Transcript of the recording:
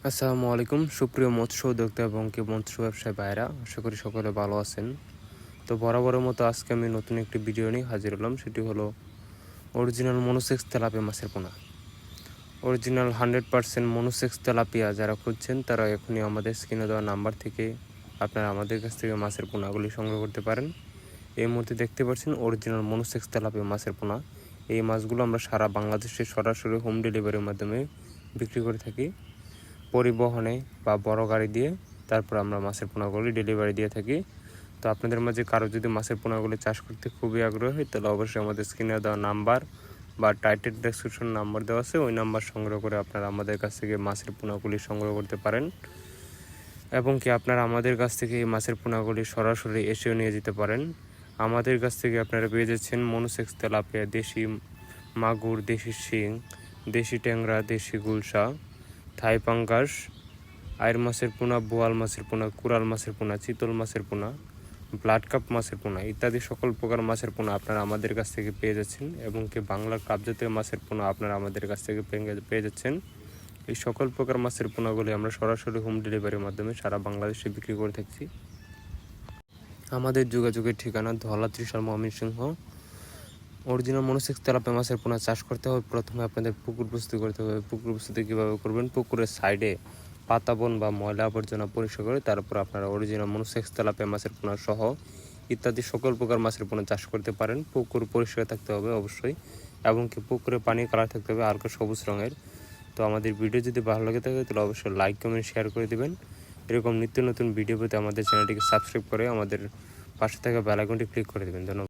আসসালামু আলাইকুম সুপ্রিয় মৎস্য উদ্যোক্তা এবং কি মৎস্য ব্যবসায়ী ভাইরা, আশা করি সকলে ভালো আছেন। তো বরাবরের মতো আজকে আমি নতুন একটি ভিডিও নিয়ে হাজির হলাম। সেটি হলো অরিজিনাল মনোসেক্স তেলাপিয়া মাছের পোনা। অরিজিনাল 100% মনোসেক্স তেলাপিয়া যারা খুঁজছেন তারা এখনই আমাদের স্ক্রিনে দেওয়া নাম্বার থেকে আপনারা আমাদের কাছ থেকে মাছের পোনাগুলি সংগ্রহ করতে পারেন। এই মুহূর্তে দেখতে পাচ্ছেন অরিজিনাল মনোসেক্স তেলাপিয়া মাছের পোনা। এই মাছগুলো আমরা সারা বাংলাদেশে সরাসরি হোম ডেলিভারির মাধ্যমে বিক্রি করে থাকি। পরিবহনে বা বড় গাড়ি দিয়ে তারপর আমরা মাছের পোনাগুলি ডেলিভারি দিয়ে থাকি। তো আপনাদের মাঝে কারো যদি মাছের পোনাগুলি চাষ করতে খুবই আগ্রহী হয় তাহলে অবশ্যই আমাদের স্ক্রিনে দেওয়া নাম্বার বা টাইটেল ডেসক্রিপশন নাম্বার দেওয়া আছে, ওই নাম্বার সংগ্রহ করে আপনারা আমাদের কাছ থেকে মাছের পোনাগুলি সংগ্রহ করতে পারেন এবং কি আপনারা আমাদের কাছ থেকে এই মাছের পোনাগুলি সরাসরি এসেও নিয়ে যেতে পারেন। আমাদের কাছ থেকে আপনারা পেয়ে যাচ্ছেন মনোসেক্স তেলাপিয়া, দেশি মাগুর, দেশি শিং, দেশি ট্যাংরা, দেশি গুলশা, থাই পাঙ্গাস, আইর মাছের পোনা, বোয়াল মাছের পোনা, কুরাল মাছের পোনা, চিতল মাছের পোনা, ব্লাড কাপ মাছের পোনা ইত্যাদি সকল প্রকার মাছের পোনা আপনারা আমাদের কাছ থেকে পেয়ে যাচ্ছেন এবং কি বাংলার কাপ জাতীয় মাছের পোনা আপনারা আমাদের কাছ থেকে পেয়ে যাচ্ছেন। এই সকল প্রকার মাছের পোনাগুলি আমরা সরাসরি হোম ডেলিভারির মাধ্যমে সারা বাংলাদেশে বিক্রি করে থাকছি। আমাদের যোগাযোগের ঠিকানা Dhala, Trishal, Mymensingh. Original monosex tilapia মাছের পোনা চাষ করতে হবে প্রথমে আপনাদের পুকুর প্রস্তুতি করতে হবে। পুকুর প্রস্তুতি কীভাবে করবেন? পুকুরের সাইডে পাতাবন বা ময়লা আবর্জনা পরিষ্কার করে তারপর আপনারা অরিজিনাল মনোসেক্স তেলাপিয়া মাছের পোনা সহ ইত্যাদি সকল প্রকার মাছের পোনা চাষ করতে পারেন। পুকুর পরিষ্কার থাকতে হবে অবশ্যই এবং কি পুকুরে পানি কালার থাকতে হবে হালকা সবুজ রঙের। তো আমাদের ভিডিও যদি ভালো লাগে থাকে তাহলে অবশ্যই লাইক, কমেন্ট, শেয়ার করে দেবেন। এরকম নিত্য নতুন ভিডিও পেতে আমাদের চ্যানেলটিকে সাবস্ক্রাইব করে আমাদের পাশে থাকা বেল আইকনটি ক্লিক করে দেবেন। ধন্যবাদ।